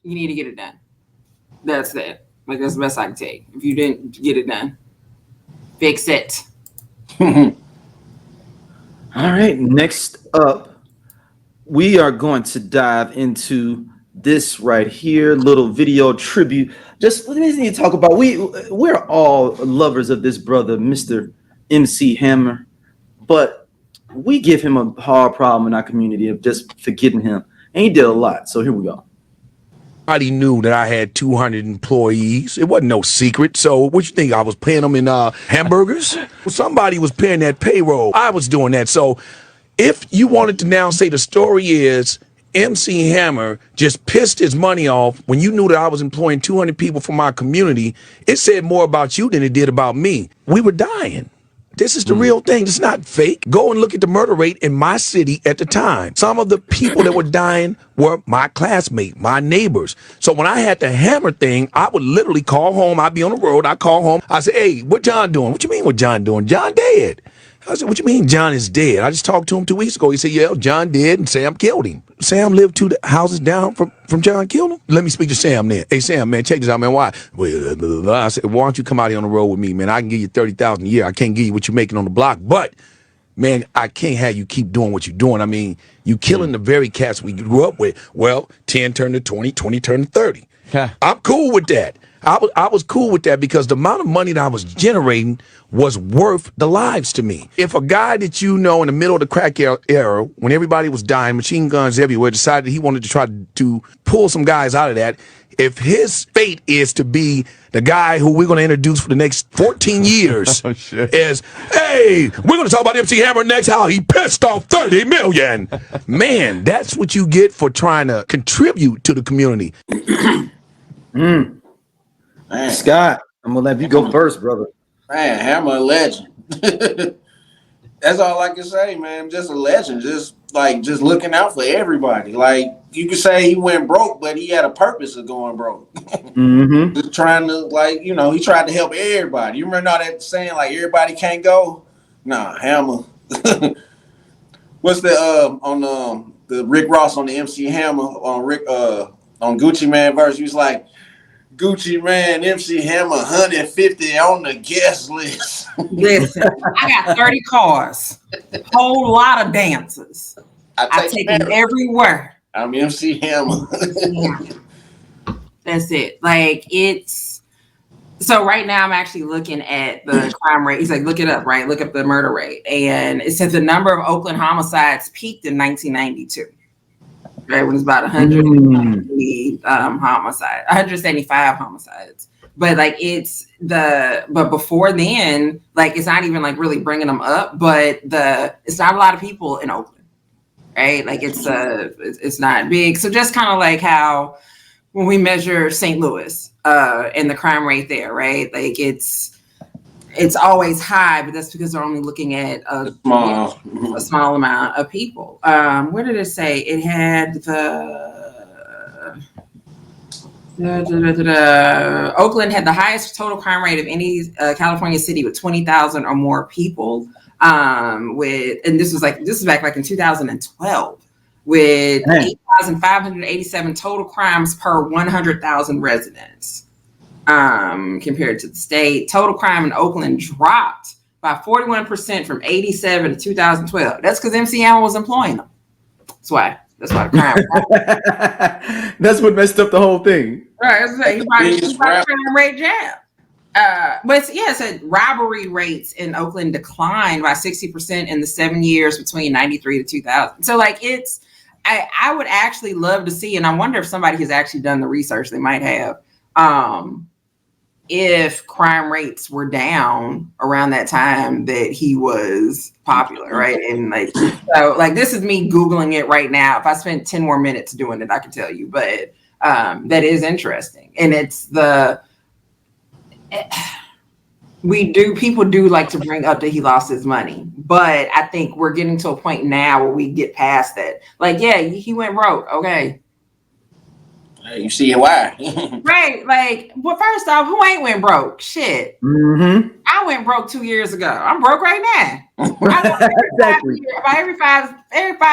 you need to get it done. That's it. Like, that's the best I can take. If you didn't get it done, fix it. All right. Next up, we are going to dive into this right here, little video tribute. Just let me talk about. We're all lovers of this brother, Mr. MC Hammer, but we give him a hard problem in our community of just forgetting him, and he did a lot. So here we go. Everybody knew that I had 200 employees. It wasn't no secret. So what you think? I was paying them in hamburgers? Somebody was paying that payroll. I was doing that. So if you wanted to now say the story is MC Hammer just pissed his money off when you knew that I was employing 200 people from my community, it said more about you than it did about me. We were dying. This is the real thing. It's not fake. Go and look at the murder rate in my city at the time. Some of the people that were dying were my classmates, my neighbors. So when I had the Hammer thing, I would literally call home. I'd be on the road. I'd call home. I say, hey, what John doing? What you mean what John doing? John dead. I said, what you mean John is dead? I just talked to him 2 weeks ago. He said, yeah, John dead and Sam killed him. Sam lived 2 houses down from John killed him. Let me speak to Sam then. Hey, Sam, man, check this out, man. Why? Well, I said, why don't you come out here on the road with me, man? I can give you $30,000 a year. I can't give you what you're making on the block, but man, I can't have you keep doing what you're doing. I mean, you killing the very cats we grew up with. Well, 10 turned to 20, 20 turned to 30. I'm cool with that. I was cool with that because the amount of money that I was generating was worth the lives to me. If a guy that you know in the middle of the crack era, when everybody was dying, machine guns everywhere, decided he wanted to try to pull some guys out of that, if his fate is to be the guy who we're going to introduce for the next 14 years is, hey, we're going to talk about MC Hammer next, how he pissed off 30 million. Man, that's what you get for trying to contribute to the community. Man. Scott, I'm gonna let you go first, brother. Man, Hammer a legend. That's all I can say, man. Just a legend. Just looking out for everybody. Like, you could say he went broke, but he had a purpose of going broke. Just trying to, he tried to help everybody. You remember all that saying, like, everybody can't go? Nah, Hammer. What's the on the Rick Ross on the MC Hammer on Gucci Man verse? He was like, Gucci Man, MC Hammer, 150 on the guest list. Listen, I got 30 cars, whole lot of dancers. I take them everywhere. I'm MC Hammer. That's it. Like, it's so right now I'm actually looking at the crime rate. He's like, look it up, right? Look up the murder rate. And it says the number of Oakland homicides peaked in 1992. Right, when it's about 170 homicides, 175 homicides. But like but before then, like, it's not even like really bringing them up. But it's not a lot of people in Oakland, right? Like, it's not big. So just kind of like how when we measure St. Louis and the crime rate there, right? Like, it's always high, but that's because they're only looking at a small amount of people. Where did it say? It had Oakland had the highest total crime rate of any California city with 20,000 or more people. And this is back like in 2012 with 8,587 total crimes per 100,000 residents. Compared to the state. Total crime in Oakland dropped by 41% from 87 to 2012. That's because MC Hammer was employing them. That's why the crime. That's what messed up the whole thing. Right. He's trying to rate jab. But it said robbery rates in Oakland declined by 60% in the 7 years between 93 to 2000. So like I would actually love to see, and I wonder if somebody has actually done the research. They might have. If crime rates were down around that time that he was popular, right? And this is me Googling it right now. If I spent 10 more minutes doing it, I could tell you, but that is interesting. And people do like to bring up that he lost his money, but I think we're getting to a point now where we get past that. Like, yeah, he went broke. Okay. You see why? Right. Like, well, first off, who ain't went broke? Shit. I went broke 2 years ago. I'm broke right now. Exactly. Every five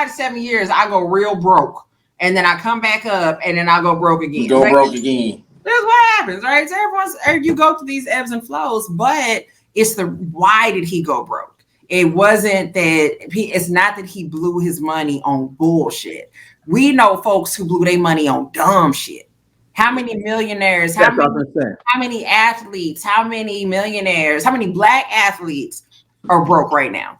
to 7 years, I go real broke. and then I come back up, and then I go broke again. Go broke again. That's what happens, right? So you go through these ebbs and flows, but it's why did he go broke? It wasn't that it's not that he blew his money on bullshit. We know folks who blew their money on dumb shit. How many millionaires, how many athletes, how many millionaires, how many black athletes are broke right now?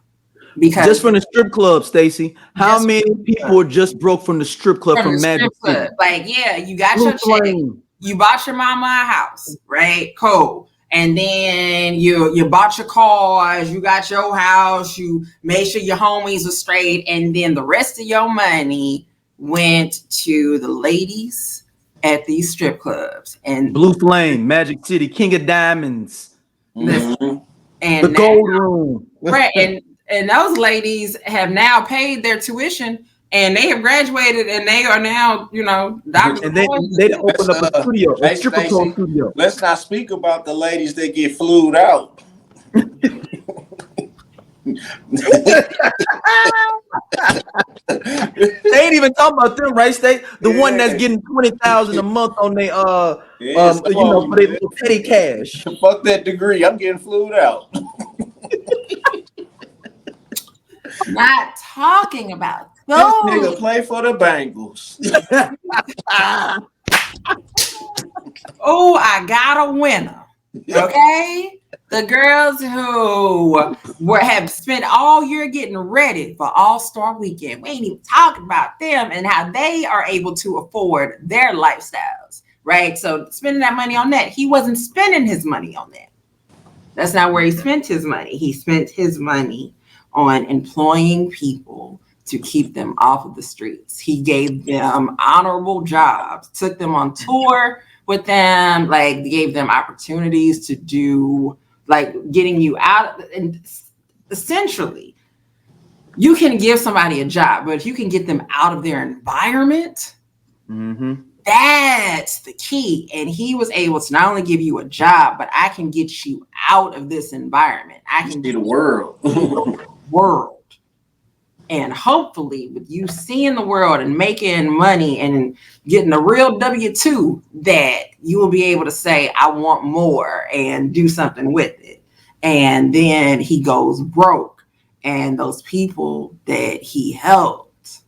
Because just from the strip club, Stacey, how many people are just broke from the strip club from Magic City? Like, yeah, you got your check, you bought your mama a house, right? Cool. And then you bought your cars, you got your house, you made sure your homies are straight, and then the rest of your money went to the ladies at these strip clubs and Blue Flame, Magic City, King of Diamonds, and the Gold Room, right? And those ladies have now paid their tuition. And they have graduated, and they are now, doctors. And they opened up a studio, a stripper pole studio. Let's not speak about the ladies that get flued out. They ain't even talking about them, right? The one that's getting $20,000 a month on their for their little petty cash. Fuck that degree. I'm getting flued out. Not talking about this nigga play for the Bengals. Oh, I got a winner. Okay, the girls who have spent all year getting ready for All-Star Weekend. We ain't even talking about them and how they are able to afford their lifestyles, right? So spending that money on that, he wasn't spending his money on that. That's not where he spent his money. He spent his money on employing people to keep them off of the streets. He gave them honorable jobs, took them on tour with them, like gave them opportunities to do, like getting you out. And essentially, you can give somebody a job, but if you can get them out of their environment, that's the key. And he was able to not only give you a job, but I can get you out of this environment. I can see the world. And hopefully with you seeing the world and making money and getting a real W-2, that you will be able to say, I want more and do something with it. And then he goes broke, and those people that he helped.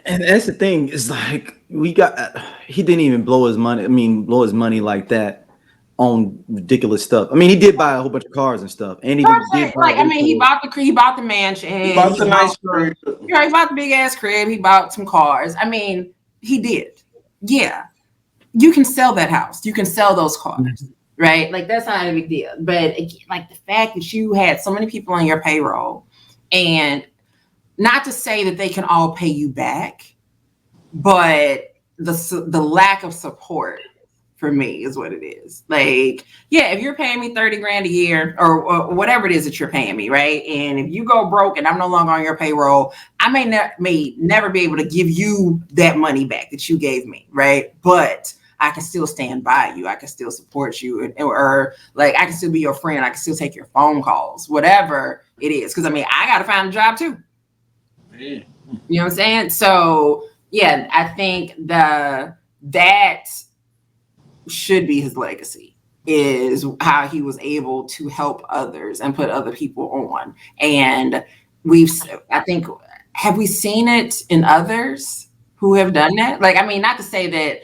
And that's the thing, is like he didn't even blow his money like that on ridiculous stuff. I mean, he did buy a whole bunch of cars and stuff, and he bought the mansion, he bought the nice crib. He bought the big ass crib. He bought some cars. I mean, he did. Yeah, you can sell that house. You can sell those cars, right? Like that's not a big deal. But like the fact that you had so many people on your payroll, and not to say that they can all pay you back, but the lack of support. For me is what it is. Like, yeah, if you're paying me 30 grand a year or whatever it is that you're paying me, right? And if you go broke and I'm no longer on your payroll, I may never be able to give you that money back that you gave me, right? But I can still stand by you. I can still support you, or like I can still be your friend. I can still take your phone calls, whatever it is. Because I mean, I got to find a job too. Yeah. You know what I'm saying? So yeah, I think that should be his legacy, is how he was able to help others and put other people on. And have we seen it in others who have done that? Like, I mean, not to say that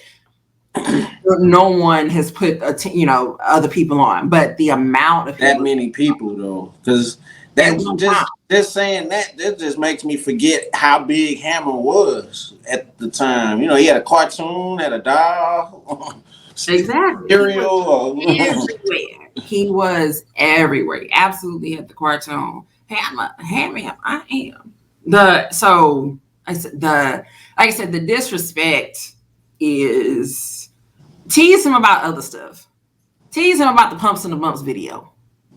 no one has put other people on, but the amount of that many people though, because that just saying that just makes me forget how big Hammer was at the time. You know, he had a cartoon, had a doll. Exactly. He was everywhere. He absolutely had the cartoon. Hammer, I am. The disrespect is tease him about other stuff. Tease him about the pumps and the bumps video.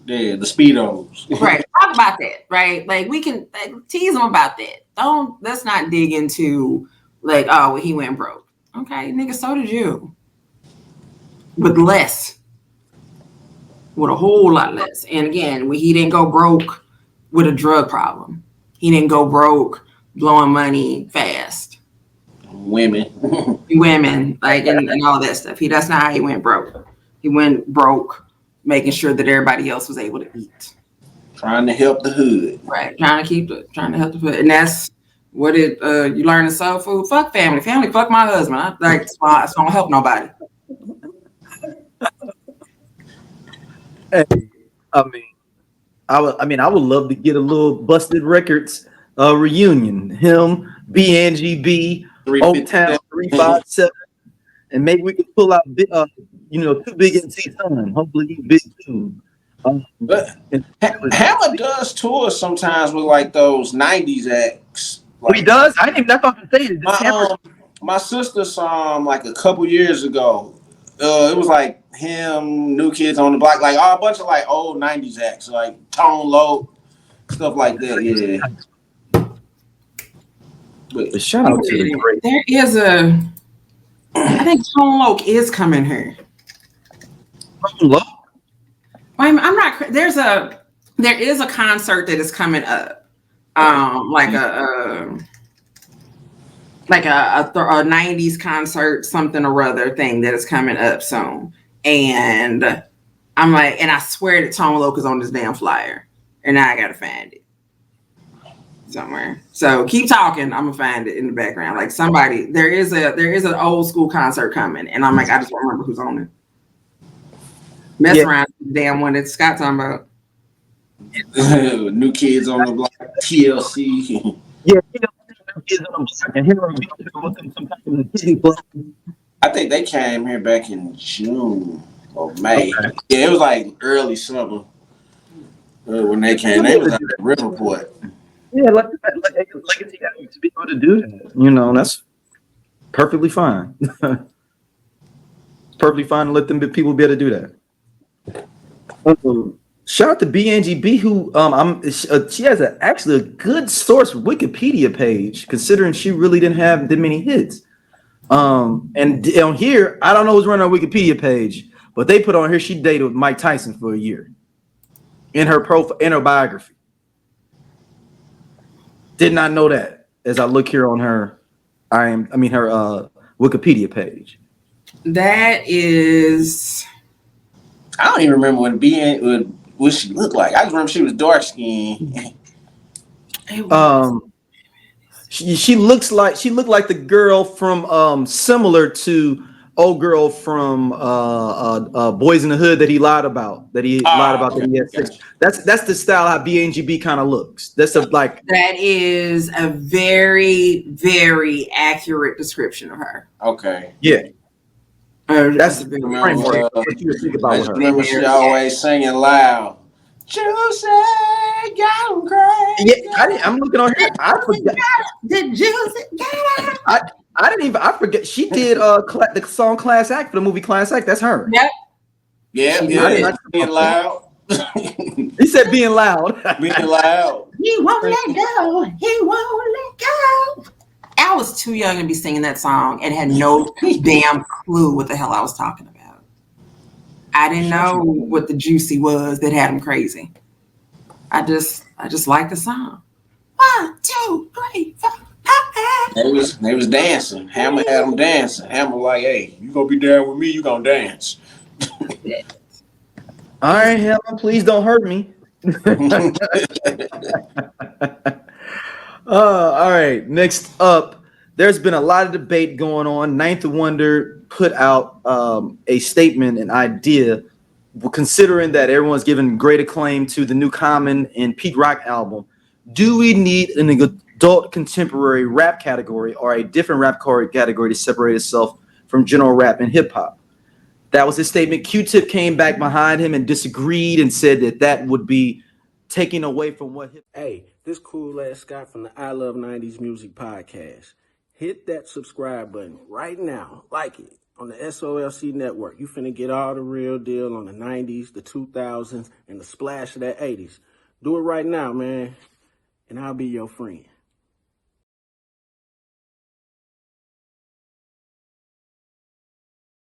Yeah, the Speedos. Right. Talk about that, right? Like we can tease him about that. Let's not dig into like, oh, well, he went broke. Okay, nigga, so did you. With less. With a whole lot less. And again, he didn't go broke with a drug problem. he didn't go broke blowing money fast. Women. Women, like, and all that stuff. That's not how he went broke. He went broke making sure that everybody else was able to eat. Trying to help the hood. Right. Trying to help the hood. And that's what you learn in soul food. Fuck family. Family, fuck my husband. I like, so I don't help nobody. Hey, I would love to get a little Busted Records reunion. Him, BNGB, Oaktown 357, and maybe we could pull out, Too Big NT Son. Hopefully he's big too. But Hammer does tours sometimes with like those '90s acts. Like, he does. I didn't even know if I could say it. My sister saw him like a couple years ago. It was like him, New Kids on the Block, like a bunch of like old '90s acts, like Tone Loc, stuff like that. Yeah. But shout out to the great. There is I think Tone Loc is coming here. Tone Loc? I'm not. There is a concert that is coming up, like a 90s concert, something or other thing that is coming up soon. And I'm like, and I swear that Tone Loc is on this damn flyer, and now I gotta find it somewhere. So keep talking. I'm gonna find it in the background. Like somebody, there is an old school concert coming, and I'm like, I just don't remember who's on it. Mess around, damn one that Scott talking about. New Kids on the Block, TLC. Yeah, New Kids on the Block. I think they came here back in June or May. Okay. Yeah, it was like early summer when they came. They was at the Riverport. Yeah, like to be able to do that, that's perfectly fine. Perfectly fine to let them people be able to do that. Shout out to BNGB, who she has actually a good source Wikipedia page, considering she really didn't have that many hits. And on here, I don't know who's running our Wikipedia page, but they put on here she dated with Mike Tyson for a year in her profile, in her biography. Did not know that. As I look here on her, her Wikipedia page. That is. I don't even remember what she looked like. I just remember she was dark skinned. She looked like the girl from similar to old girl from Boys in the Hood that he lied about. That he had sex. That's the style how BNGB kind of looks. That is a very, very accurate description of her. Okay. Yeah. That's the framework. I remember she always singing loud. Juicy, got 'em crazy. Yeah, I'm looking on here. I forgot. The juicy, I forget. She did the song "Class Act" for the movie "Class Act." That's her. Yep. Yeah. Being loud. He said being loud. Being loud. He won't let go. He won't let go. I was too young to be singing that song and had no damn clue what the hell I was talking about. I didn't know what the juicy was that had him crazy. I just liked the song. 1, 2, 3, 4, 5. They was dancing. Hammer had them dancing. Hammer like, hey, you gonna be down with me? You gonna dance? All right, Hammer, please don't hurt me. All right. Next up, there's been a lot of debate going on. Ninth Wonder put out a statement, an idea, considering that everyone's giving great acclaim to the new Common and Pete Rock album. Do we need an adult contemporary rap category or a different rap category to separate itself from general rap and hip hop? That was his statement. Q-Tip came back behind him and disagreed and said that would be taking away from what hip. Hey, this cool ass Scott from the I Love 90s Music Podcast. Hit that subscribe button right now. Like it on the SOLC network. You finna get all the real deal on the 90s, the 2000s, and the splash of that 80s. Do it right now, man, and I'll be your friend.